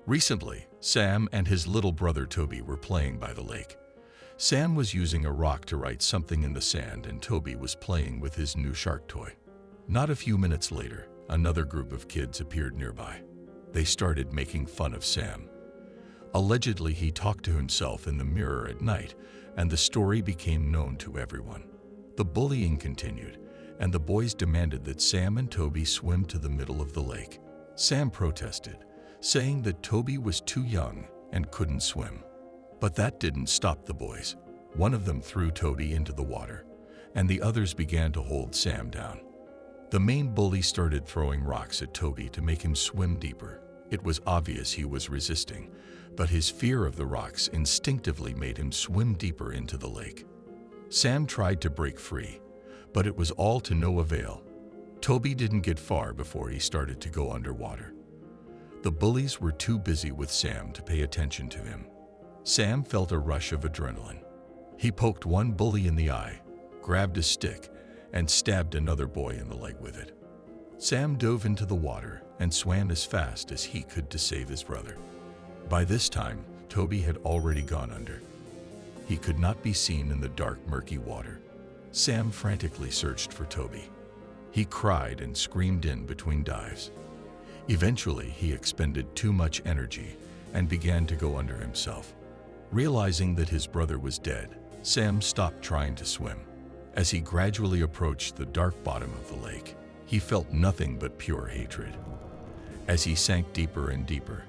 Recently, Sam and his little brother Toby were playing by the lake. Sam was using a rock to write something in the sand, and Toby was playing with his new shark toy. Not a few minutes later, another group of kids appeared nearby. They started making fun of Sam. Allegedly, he talked to himself in the mirror at night, and the story became known to everyone. The bullying continued, and the boys demanded that Sam and Toby swim to the middle of the lake. Sam protested, saying that Toby was too young and couldn't swim. But that didn't stop the boys. One of them threw Toby into the water, and the others began to hold Sam down. The main bully started throwing rocks at Toby to make him swim deeper. It was obvious he was resisting, but his fear of the rocks instinctively made him swim deeper into the lake. Sam tried to break free, but it was all to no avail. Toby didn't get far before he started to go underwater. The bullies were too busy with Sam to pay attention to him. Sam felt a rush of adrenaline. He poked one bully in the eye, grabbed a stick, and stabbed another boy in the leg with it. Sam dove into the water and swam as fast as he could to save his brother. By this time, Toby had already gone under. He could not be seen in the dark, murky water. Sam frantically searched for Toby. He cried and screamed in between dives. Eventually, he expended too much energy and began to go under himself. Realizing that his brother was dead, Sam stopped trying to swim. As he gradually approached the dark bottom of the lake, he felt nothing but pure hatred. As he sank deeper and deeper,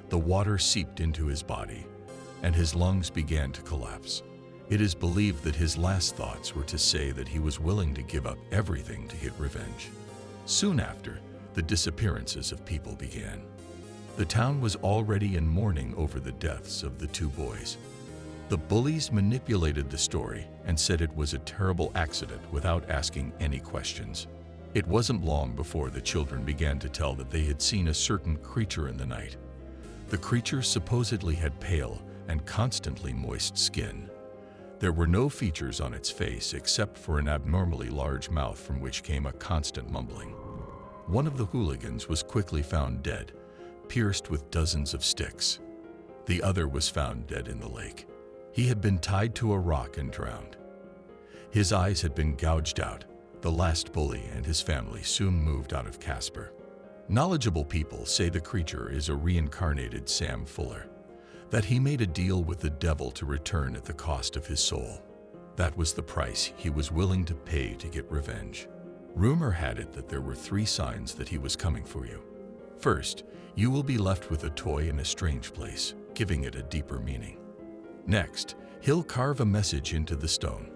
the water seeped into his body, and his lungs began to collapse. It is believed that his last thoughts were to say that he was willing to give up everything to get revenge. Soon after, the disappearances of people began. The town was already in mourning over the deaths of the two boys. The bullies manipulated the story and said it was a terrible accident without asking any questions. It wasn't long before the children began to tell that they had seen a certain creature in the night. The creature supposedly had pale and constantly moist skin. There were no features on its face except for an abnormally large mouth from which came a constant mumbling. One of the hooligans was quickly found dead, pierced with dozens of sticks. The other was found dead in the lake. He had been tied to a rock and drowned. His eyes had been gouged out. The last bully and his family soon moved out of Casper. Knowledgeable people say the creature is a reincarnated Sam Fuller, that he made a deal with the devil to return at the cost of his soul. That was the price he was willing to pay to get revenge. Rumor had it that there were 3 signs that he was coming for you. First, you will be left with a toy in a strange place, giving it a deeper meaning. Next, he'll carve a message into the stone.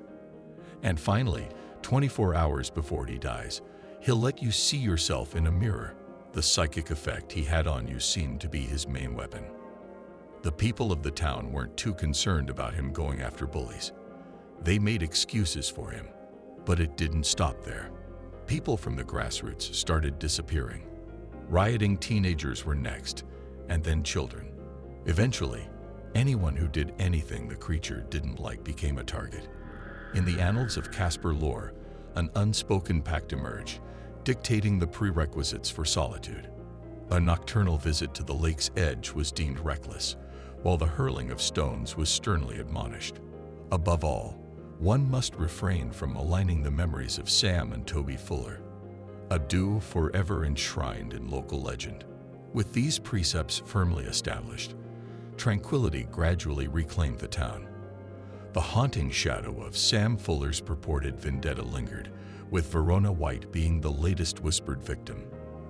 And finally, 24 hours before he dies, he'll let you see yourself in a mirror. The psychic effect he had on you seemed to be his main weapon. The people of the town weren't too concerned about him going after bullies. They made excuses for him, but it didn't stop there. People from the grassroots started disappearing. Rioting teenagers were next, and then children. Eventually, anyone who did anything the creature didn't like became a target. In the annals of Casper lore, an unspoken pact emerged, dictating the prerequisites for solitude. A nocturnal visit to the lake's edge was deemed reckless, while the hurling of stones was sternly admonished. Above all, one must refrain from maligning the memories of Sam and Toby Fuller, a duo forever enshrined in local legend. With these precepts firmly established, tranquility gradually reclaimed the town. The haunting shadow of Sam Fuller's purported vendetta lingered, with Verona White being the latest whispered victim.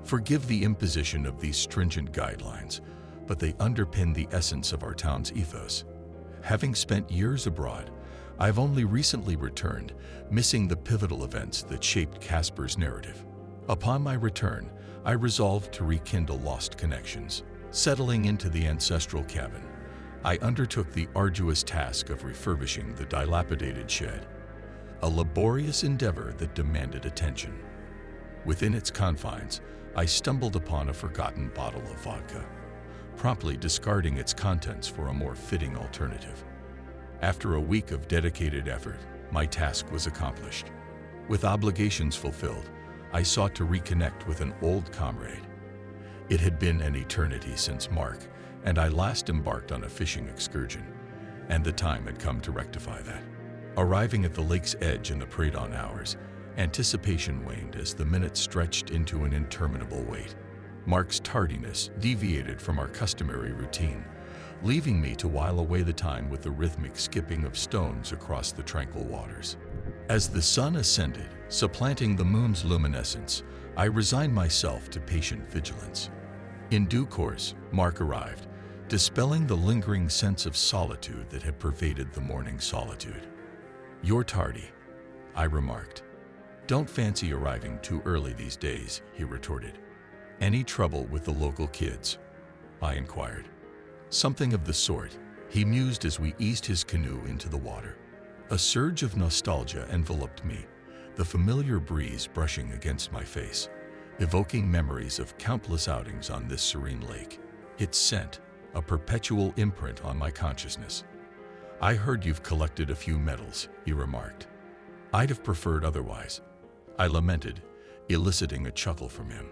Forgive the imposition of these stringent guidelines, but they underpin the essence of our town's ethos. Having spent years abroad, I've only recently returned, missing the pivotal events that shaped Casper's narrative. Upon my return, I resolved to rekindle lost connections. Settling into the ancestral cabin, I undertook the arduous task of refurbishing the dilapidated shed, a laborious endeavor that demanded attention. Within its confines, I stumbled upon a forgotten bottle of vodka, promptly discarding its contents for a more fitting alternative. After a week of dedicated effort, my task was accomplished. With obligations fulfilled, I sought to reconnect with an old comrade. It had been an eternity since Mark, and I last embarked on a fishing excursion, and the time had come to rectify that. Arriving at the lake's edge in the pre-dawn hours, anticipation waned as the minutes stretched into an interminable wait. Mark's tardiness deviated from our customary routine, leaving me to while away the time with the rhythmic skipping of stones across the tranquil waters. As the sun ascended, supplanting the moon's luminescence, I resigned myself to patient vigilance. In due course, Mark arrived, dispelling the lingering sense of solitude that had pervaded the morning solitude. "You're tardy," I remarked. "Don't fancy arriving too early these days," he retorted. "Any trouble with the local kids?" I inquired. "Something of the sort," he mused as we eased his canoe into the water. A surge of nostalgia enveloped me, the familiar breeze brushing against my face, evoking memories of countless outings on this serene lake. Its scent, a perpetual imprint on my consciousness. "I heard you've collected a few medals," he remarked. "I'd have preferred otherwise," I lamented, eliciting a chuckle from him.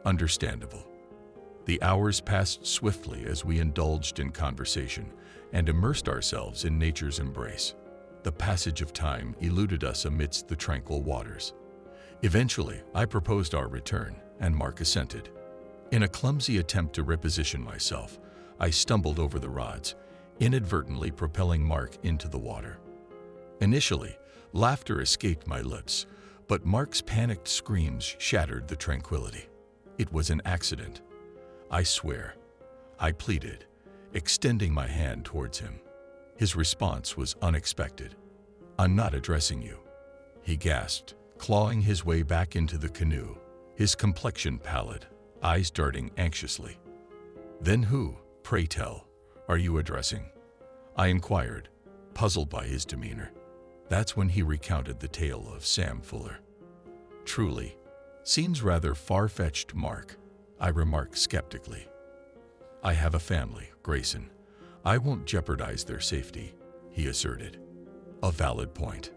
"Understandable." The hours passed swiftly as we indulged in conversation and immersed ourselves in nature's embrace. The passage of time eluded us amidst the tranquil waters. Eventually, I proposed our return, and Mark assented. In a clumsy attempt to reposition myself, I stumbled over the rods, inadvertently propelling Mark into the water. Initially, laughter escaped my lips, but Mark's panicked screams shattered the tranquility. "It was an accident, I swear," I pleaded, extending my hand towards him. His response was unexpected. "I'm not addressing you," he gasped, clawing his way back into the canoe, his complexion pallid, eyes darting anxiously. "Then who, pray tell, are you addressing?" I inquired, puzzled by his demeanor. That's when he recounted the tale of Sam Fuller. "Truly, seems rather far-fetched, Mark," I remarked skeptically. "I have a family, Grayson. I won't jeopardize their safety," he asserted. A valid point.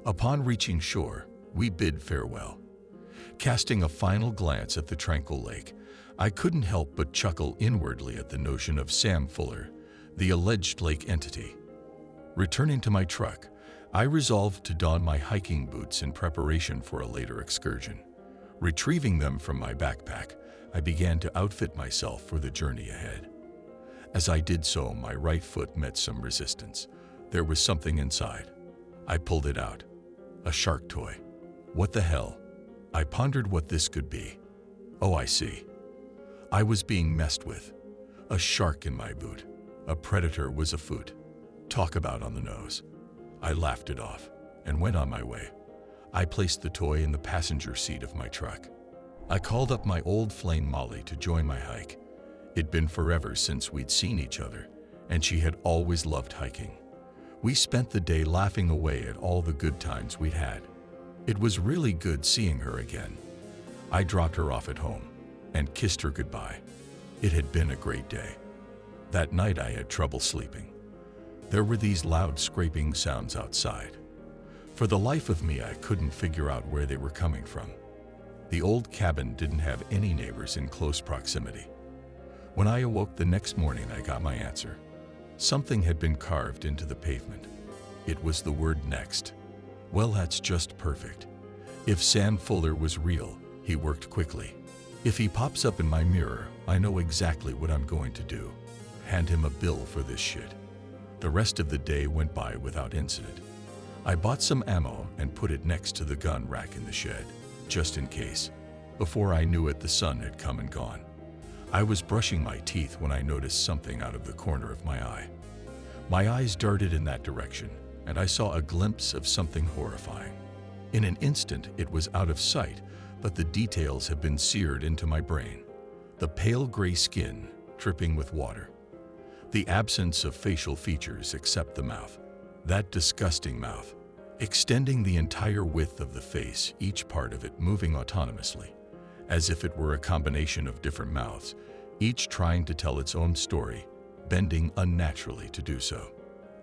Upon reaching shore, we bid farewell. Casting a final glance at the tranquil lake, I couldn't help but chuckle inwardly at the notion of Sam Fuller, the alleged lake entity. Returning to my truck, I resolved to don my hiking boots in preparation for a later excursion. Retrieving them from my backpack, I began to outfit myself for the journey ahead. As I did so, my right foot met some resistance. There was something inside. I pulled it out. A shark toy. What the hell? I pondered what this could be. Oh, I see. I was being messed with. A shark in my boot. A predator was afoot. Talk about on the nose. I laughed it off and went on my way. I placed the toy in the passenger seat of my truck. I called up my old flame Molly to join my hike. It'd been forever since we'd seen each other, and she had always loved hiking. We spent the day laughing away at all the good times we'd had. It was really good seeing her again. I dropped her off at home and kissed her goodbye. It had been a great day. That night I had trouble sleeping. There were these loud scraping sounds outside. For the life of me, I couldn't figure out where they were coming from. The old cabin didn't have any neighbors in close proximity. When I awoke the next morning, I got my answer. Something had been carved into the pavement. It was the word next. Well, that's just perfect. If Sam Fuller was real, he worked quickly. If he pops up in my mirror, I know exactly what I'm going to do. Hand him a bill for this shit. The rest of the day went by without incident. I bought some ammo and put it next to the gun rack in the shed, just in case. Before I knew it, the sun had come and gone. I was brushing my teeth when I noticed something out of the corner of my eye. My eyes darted in that direction, and I saw a glimpse of something horrifying. In an instant, it was out of sight, but the details have been seared into my brain. The pale gray skin, dripping with water. The absence of facial features except the mouth. That disgusting mouth, extending the entire width of the face, each part of it moving autonomously, as if it were a combination of different mouths, each trying to tell its own story, bending unnaturally to do so.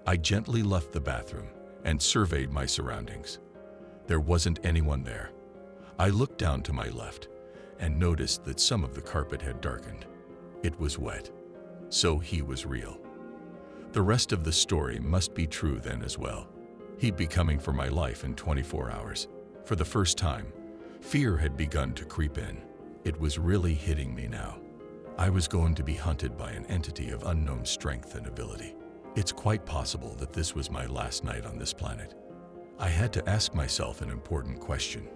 I gently left the bathroom and surveyed my surroundings. There wasn't anyone there. I looked down to my left and noticed that some of the carpet had darkened. It was wet. So he was real. The rest of the story must be true then as well. He'd be coming for my life in 24 hours. For the first time, fear had begun to creep in. It was really hitting me now. I was going to be hunted by an entity of unknown strength and ability. It's quite possible that this was my last night on this planet. I had to ask myself an important question.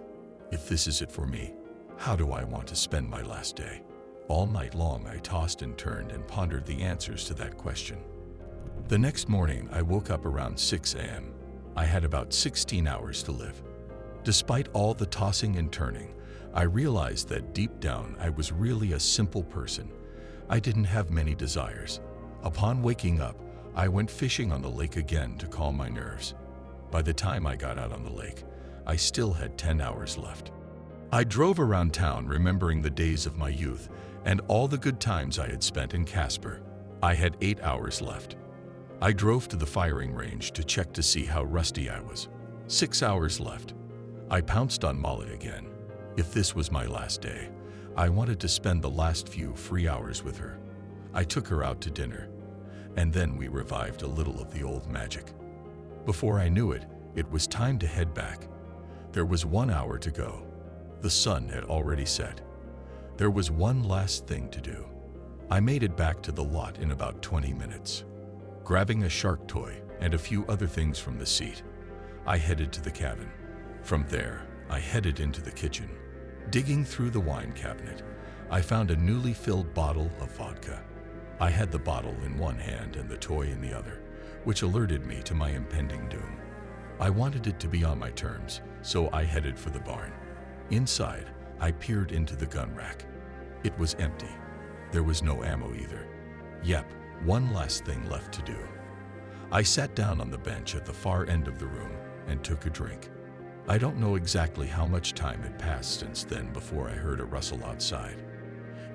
If this is it for me, how do I want to spend my last day? All night long, I tossed and turned and pondered the answers to that question. The next morning, I woke up around 6 a.m. I had about 16 hours to live. Despite all the tossing and turning, I realized that deep down I was really a simple person. I didn't have many desires. Upon waking up, I went fishing on the lake again to calm my nerves. By the time I got out on the lake, I still had 10 hours left. I drove around town remembering the days of my youth and all the good times I had spent in Casper. I had 8 hours left. I drove to the firing range to check to see how rusty I was. 6 hours left. I pounced on Molly again. If this was my last day, I wanted to spend the last few free hours with her. I took her out to dinner, and then we revived a little of the old magic. Before I knew it, it was time to head back. There was 1 hour to go. The sun had already set. There was one last thing to do. I made it back to the lot in about 20 minutes. Grabbing a shark toy and a few other things from the seat, I headed to the cabin. From there, I headed into the kitchen. Digging through the wine cabinet, I found a newly filled bottle of vodka. I had the bottle in one hand and the toy in the other, which alerted me to my impending doom. I wanted it to be on my terms, so I headed for the barn. Inside, I peered into the gun rack. It was empty. There was no ammo either. Yep, one last thing left to do. I sat down on the bench at the far end of the room and took a drink. I don't know exactly how much time had passed since then before I heard a rustle outside.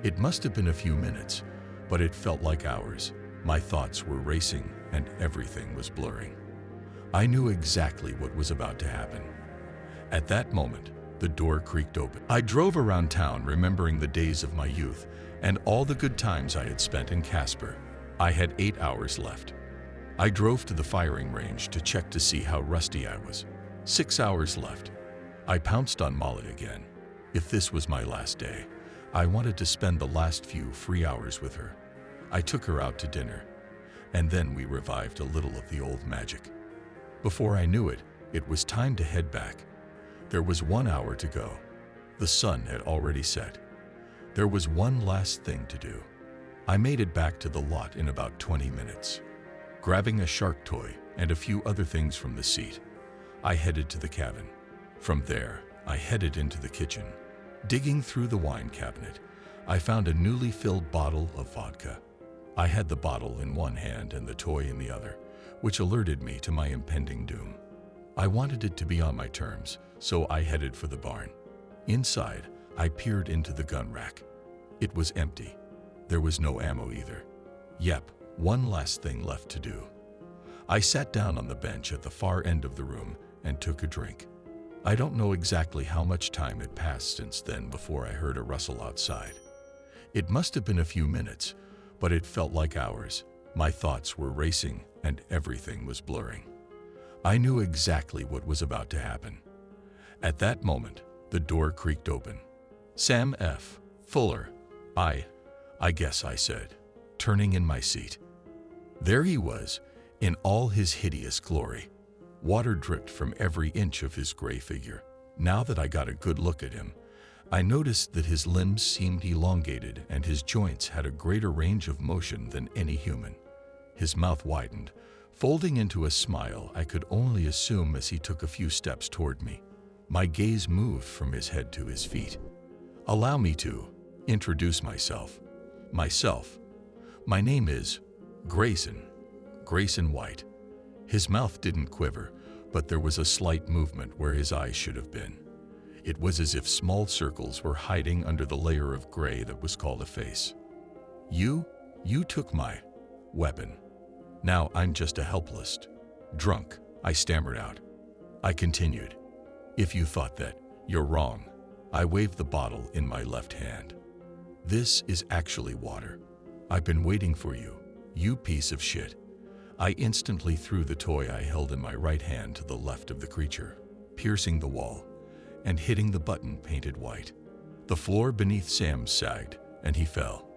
It must have been a few minutes, but it felt like hours. My thoughts were racing and everything was blurring. I knew exactly what was about to happen. At that moment, the door creaked open. I drove around town remembering the days of my youth and all the good times I had spent in Casper. I had 8 hours left. I drove to the firing range to check to see how rusty I was. 6 hours left. I pounced on Molly again. If this was my last day, I wanted to spend the last few free hours with her. I took her out to dinner, and then we revived a little of the old magic. Before I knew it, it was time to head back. There was 1 hour to go. The sun had already set. There was one last thing to do. I made it back to the lot in about 20 minutes. Grabbing a shark toy and a few other things from the seat, I headed to the cabin. From there, I headed into the kitchen. Digging through the wine cabinet, I found a newly filled bottle of vodka. I had the bottle in one hand and the toy in the other, which alerted me to my impending doom. I wanted it to be on my terms, so I headed for the barn. Inside, I peered into the gun rack. It was empty. There was no ammo either. Yep, one last thing left to do. I sat down on the bench at the far end of the room and took a drink. I don't know exactly how much time had passed since then before I heard a rustle outside. It must have been a few minutes, but it felt like hours. My thoughts were racing and everything was blurring. I knew exactly what was about to happen. At that moment, the door creaked open. Sam F. Fuller. I guess I said, turning in my seat. There he was, in all his hideous glory. Water dripped from every inch of his gray figure. Now that I got a good look at him, I noticed that his limbs seemed elongated and his joints had a greater range of motion than any human. His mouth widened, folding into a smile I could only assume as he took a few steps toward me. My gaze moved from his head to his feet. Allow me to introduce myself. My name is Grayson White. His mouth didn't quiver, but there was a slight movement where his eyes should have been. It was as if small circles were hiding under the layer of gray that was called a face. You took my weapon. Now I'm just a helpless drunk, I stammered out. I continued. If you thought that, you're wrong. I waved the bottle in my left hand. This is actually water. "I've been waiting for you, you piece of shit." I instantly threw the toy I held in my right hand to the left of the creature, piercing the wall and hitting the button painted white. The floor beneath Sam sagged, and he fell.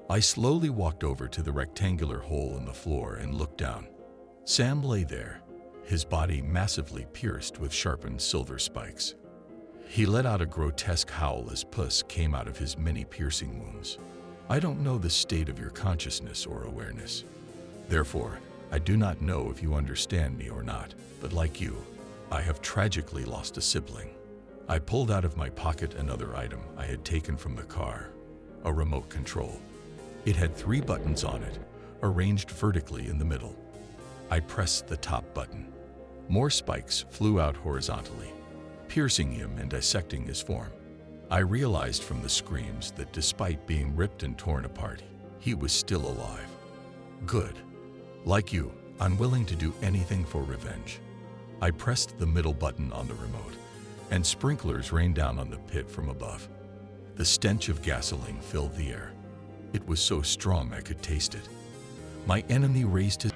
I slowly walked over to the rectangular hole in the floor and looked down. Sam lay there, his body massively pierced with sharpened silver spikes. He let out a grotesque howl as pus came out of his many piercing wounds. I don't know the state of your consciousness or awareness. Therefore, I do not know if you understand me or not, but like you, I have tragically lost a sibling. I pulled out of my pocket another item I had taken from the car, a remote control. It had 3 buttons on it, arranged vertically in the middle. I pressed the top button. More spikes flew out horizontally, piercing him and dissecting his form. I realized from the screams that despite being ripped and torn apart, he was still alive. Good. Like you, unwilling to do anything for revenge. I pressed the middle button on the remote, and sprinklers rained down on the pit from above. The stench of gasoline filled the air. It was so strong I could taste it. My enemy raised his